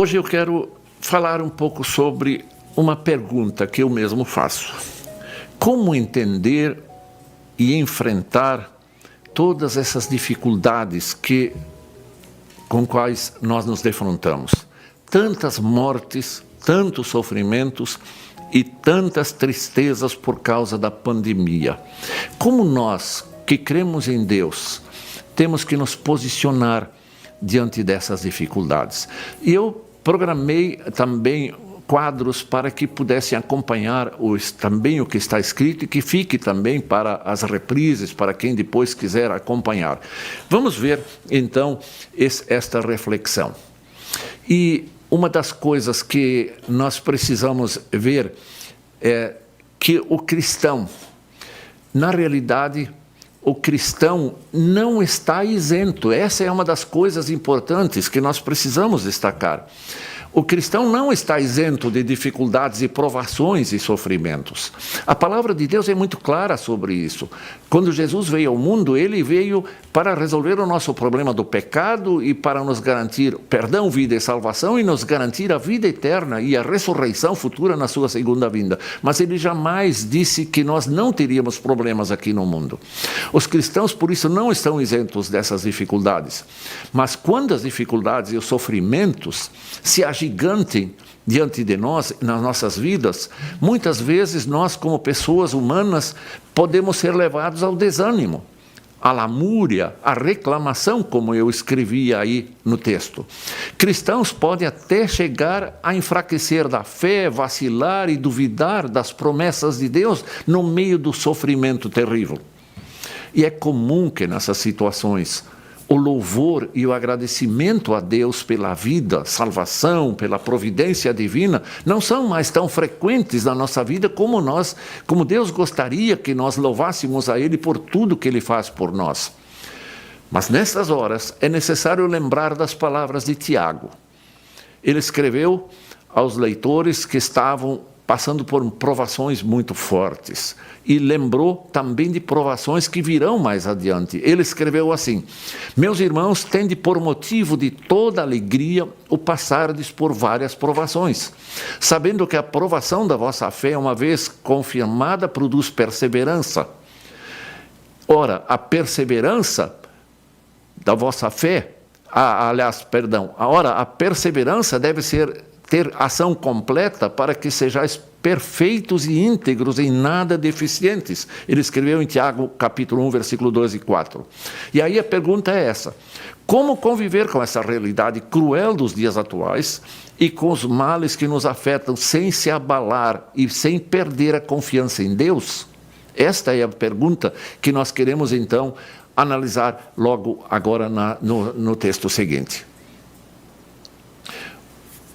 Hoje eu quero falar um pouco sobre uma pergunta que eu mesmo faço. Como entender e enfrentar todas essas dificuldades com quais nós nos defrontamos? Tantas mortes, tantos sofrimentos e tantas tristezas por causa da pandemia. Como nós, que cremos em Deus, temos que nos posicionar diante dessas dificuldades? E eu programei também quadros para que pudessem acompanhar também o que está escrito e que fique também para as reprises, para quem depois quiser acompanhar. Vamos ver, então, esta reflexão. E uma das coisas que nós precisamos ver é que o cristão, na realidade, o cristão não está isento. Essa é uma das coisas importantes que nós precisamos destacar. O cristão não está isento de dificuldades e provações e sofrimentos. A palavra de Deus é muito clara sobre isso. Quando Jesus veio ao mundo, ele veio para resolver o nosso problema do pecado e para nos garantir perdão, vida e salvação e nos garantir a vida eterna e a ressurreição futura na sua segunda vinda. Mas ele jamais disse que nós não teríamos problemas aqui no mundo. Os cristãos, por isso, não estão isentos dessas dificuldades. Mas quando as dificuldades e os sofrimentos se agigantem diante de nós, nas nossas vidas, muitas vezes nós, como pessoas humanas, podemos ser levados ao desânimo, à lamúria, à reclamação, como eu escrevi aí no texto. Cristãos podem até chegar a enfraquecer da fé, vacilar e duvidar das promessas de Deus no meio do sofrimento terrível. E é comum que nessas situações o louvor e o agradecimento a Deus pela vida, salvação, pela providência divina, não são mais tão frequentes na nossa vida como Deus gostaria que nós louvássemos a Ele por tudo que Ele faz por nós. Mas nessas horas é necessário lembrar das palavras de Tiago. Ele escreveu aos leitores que estavam passando por provações muito fortes. E lembrou também de provações que virão mais adiante. Ele escreveu assim: meus irmãos, tende por motivo de toda alegria o passardes por várias provações, sabendo que a provação da vossa fé, uma vez confirmada, produz perseverança. Ora, a perseverança da vossa fé, a perseverança deve ter ação completa para que sejais perfeitos e íntegros, em nada deficientes. Ele escreveu em Tiago, capítulo 1, versículo 2 e 4. E aí a pergunta é essa: como conviver com essa realidade cruel dos dias atuais e com os males que nos afetam sem se abalar e sem perder a confiança em Deus? Esta é a pergunta que nós queremos, então, analisar logo agora no texto seguinte.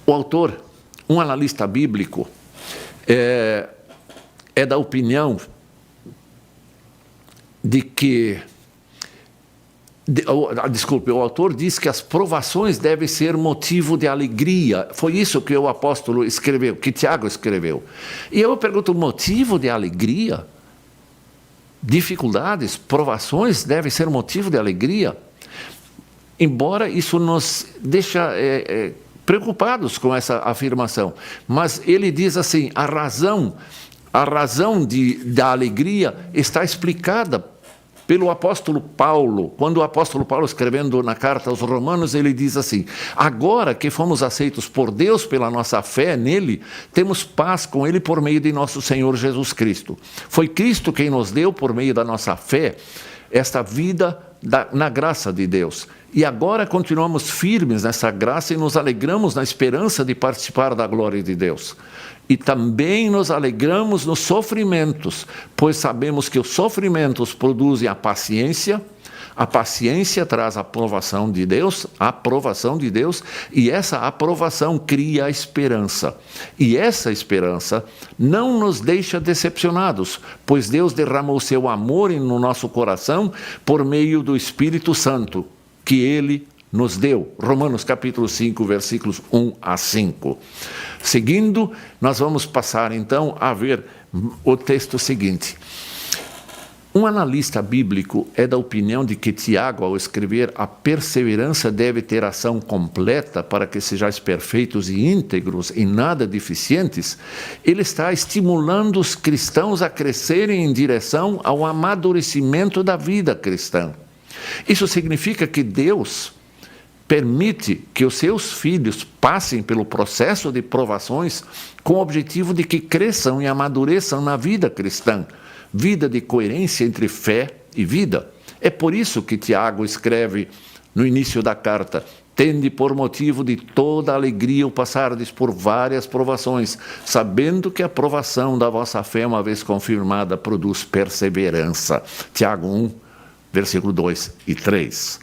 O autor, um analista bíblico, é da opinião de que... o autor diz que as provações devem ser motivo de alegria. Foi isso que o apóstolo escreveu, que Tiago escreveu. E eu pergunto, motivo de alegria? Dificuldades, provações devem ser motivo de alegria? Embora isso nos deixa... preocupados com essa afirmação, mas ele diz assim: a razão da alegria está explicada pelo apóstolo Paulo. Quando o apóstolo Paulo, escrevendo na carta aos Romanos, ele diz assim: agora que fomos aceitos por Deus pela nossa fé nele, temos paz com ele por meio de nosso Senhor Jesus Cristo. Foi Cristo quem nos deu, por meio da nossa fé, esta vida na graça de Deus. E agora continuamos firmes nessa graça e nos alegramos na esperança de participar da glória de Deus. E também nos alegramos nos sofrimentos, pois sabemos que os sofrimentos produzem a paciência traz a aprovação de Deus, e essa aprovação cria a esperança. E essa esperança não nos deixa decepcionados, pois Deus derramou seu amor no nosso coração por meio do Espírito Santo, que Ele nos deu. Romanos capítulo 5, versículos 1 a 5. Seguindo, nós vamos passar então a ver o texto seguinte. Um analista bíblico é da opinião de que Tiago, ao escrever a perseverança deve ter ação completa para que sejais perfeitos e íntegros e nada deficientes, ele está estimulando os cristãos a crescerem em direção ao amadurecimento da vida cristã. Isso significa que Deus permite que os seus filhos passem pelo processo de provações com o objetivo de que cresçam e amadureçam na vida cristã, vida de coerência entre fé e vida. É por isso que Tiago escreve no início da carta: tende por motivo de toda alegria o passardes por várias provações, sabendo que a provação da vossa fé, uma vez confirmada, produz perseverança. Tiago 1, versículo 2 e 3.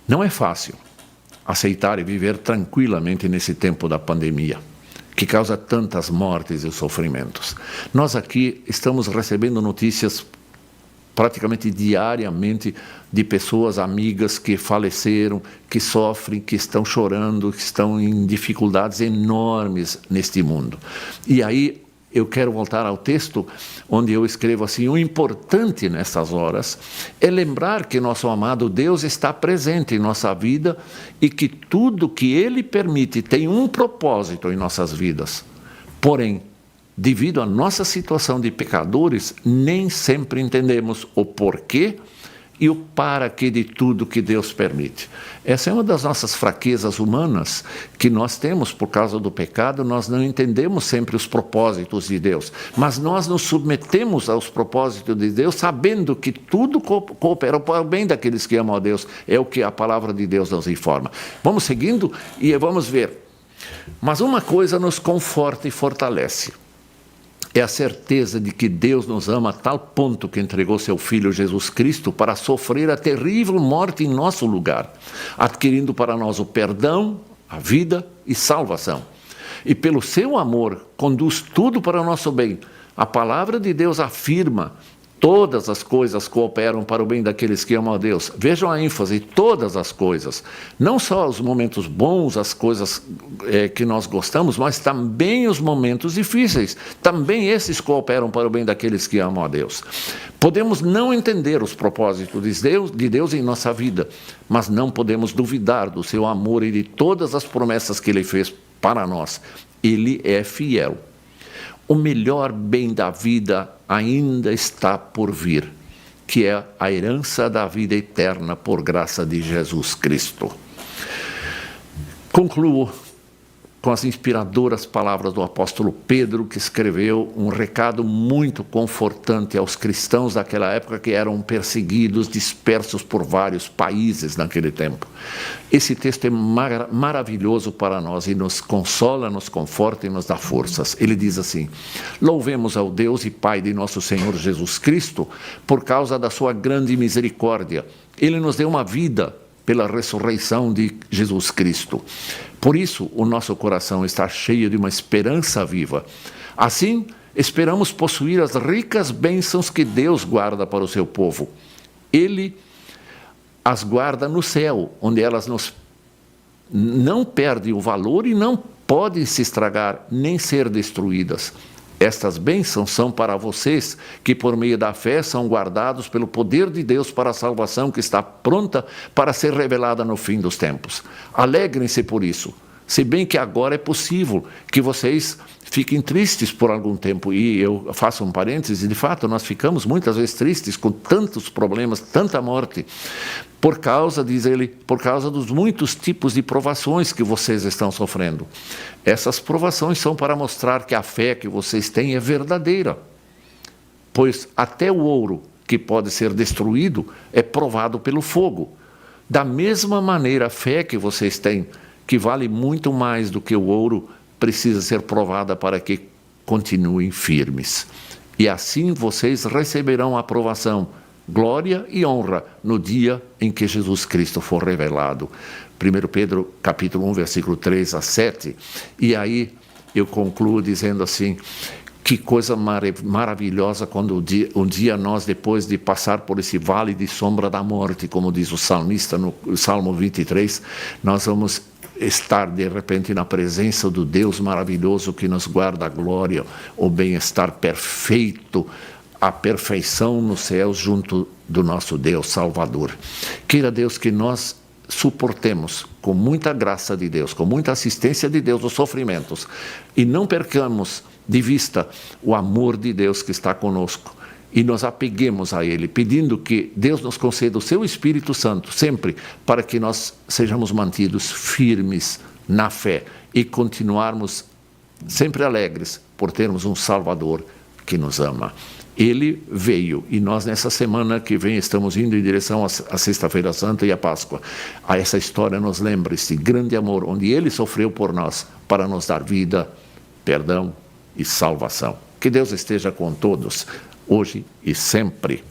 Não é fácil aceitar e viver tranquilamente nesse tempo da pandemia, que causa tantas mortes e sofrimentos. Nós aqui estamos recebendo notícias praticamente diariamente de pessoas amigas que faleceram, que sofrem, que estão chorando, que estão em dificuldades enormes neste mundo. E aí eu quero voltar ao texto onde eu escrevo assim: o importante nessas horas é lembrar que nosso amado Deus está presente em nossa vida e que tudo que Ele permite tem um propósito em nossas vidas. Porém, devido à nossa situação de pecadores, nem sempre entendemos o porquê e o para quê de tudo que Deus permite. Essa é uma das nossas fraquezas humanas que nós temos por causa do pecado. Nós não entendemos sempre os propósitos de Deus, mas nós nos submetemos aos propósitos de Deus, sabendo que tudo coopera para o bem daqueles que amam a Deus. É o que a palavra de Deus nos informa. Vamos seguindo e vamos ver. Mas uma coisa nos conforta e fortalece: é a certeza de que Deus nos ama a tal ponto que entregou seu Filho Jesus Cristo para sofrer a terrível morte em nosso lugar, adquirindo para nós o perdão, a vida e salvação. E pelo seu amor conduz tudo para o nosso bem. A palavra de Deus afirma: todas as coisas cooperam para o bem daqueles que amam a Deus. Vejam a ênfase: todas as coisas. Não só os momentos bons, as coisas que nós gostamos, mas também os momentos difíceis. Também esses cooperam para o bem daqueles que amam a Deus. Podemos não entender os propósitos de Deus em nossa vida, mas não podemos duvidar do seu amor e de todas as promessas que Ele fez para nós. Ele é fiel. O melhor bem da vida ainda está por vir, que é a herança da vida eterna por graça de Jesus Cristo. Concluo com as inspiradoras palavras do apóstolo Pedro, que escreveu um recado muito confortante aos cristãos daquela época que eram perseguidos, dispersos por vários países naquele tempo. Esse texto é maravilhoso para nós e nos consola, nos conforta e nos dá forças. Ele diz assim: louvemos ao Deus e Pai de nosso Senhor Jesus Cristo por causa da sua grande misericórdia. Ele nos deu uma vida pela ressurreição de Jesus Cristo. Por isso, o nosso coração está cheio de uma esperança viva. Assim, esperamos possuir as ricas bênçãos que Deus guarda para o seu povo. Ele as guarda no céu, onde elas não perdem o valor e não podem se estragar nem ser destruídas. Estas bênçãos são para vocês, que por meio da fé são guardados pelo poder de Deus para a salvação que está pronta para ser revelada no fim dos tempos. Alegrem-se por isso, se bem que agora é possível que vocês fiquem tristes por algum tempo. E eu faço um parêntese: de fato, nós ficamos muitas vezes tristes com tantos problemas, tanta morte, por causa, diz ele, por causa dos muitos tipos de provações que vocês estão sofrendo. Essas provações são para mostrar que a fé que vocês têm é verdadeira, pois até o ouro que pode ser destruído é provado pelo fogo. Da mesma maneira, a fé que vocês têm, que vale muito mais do que o ouro, precisa ser provada para que continuem firmes. E assim vocês receberão a aprovação, glória e honra no dia em que Jesus Cristo for revelado. 1 Pedro capítulo 1, versículo 3 a 7. E aí eu concluo dizendo assim: que coisa maravilhosa quando um dia nós, depois de passar por esse vale de sombra da morte, como diz o salmista no Salmo 23, nós vamos estar de repente na presença do Deus maravilhoso que nos guarda a glória, o bem-estar perfeito, a perfeição nos céus junto do nosso Deus Salvador. Queira Deus que nós suportemos com muita graça de Deus, com muita assistência de Deus os sofrimentos e não percamos de vista o amor de Deus que está conosco e nos apeguemos a Ele, pedindo que Deus nos conceda o seu Espírito Santo sempre para que nós sejamos mantidos firmes na fé e continuarmos sempre alegres por termos um Salvador que nos ama. Ele veio e nós nessa semana que vem estamos indo em direção à Sexta-feira Santa e à Páscoa. A essa história nos lembra esse grande amor onde Ele sofreu por nós para nos dar vida, perdão e salvação. Que Deus esteja com todos, hoje e sempre.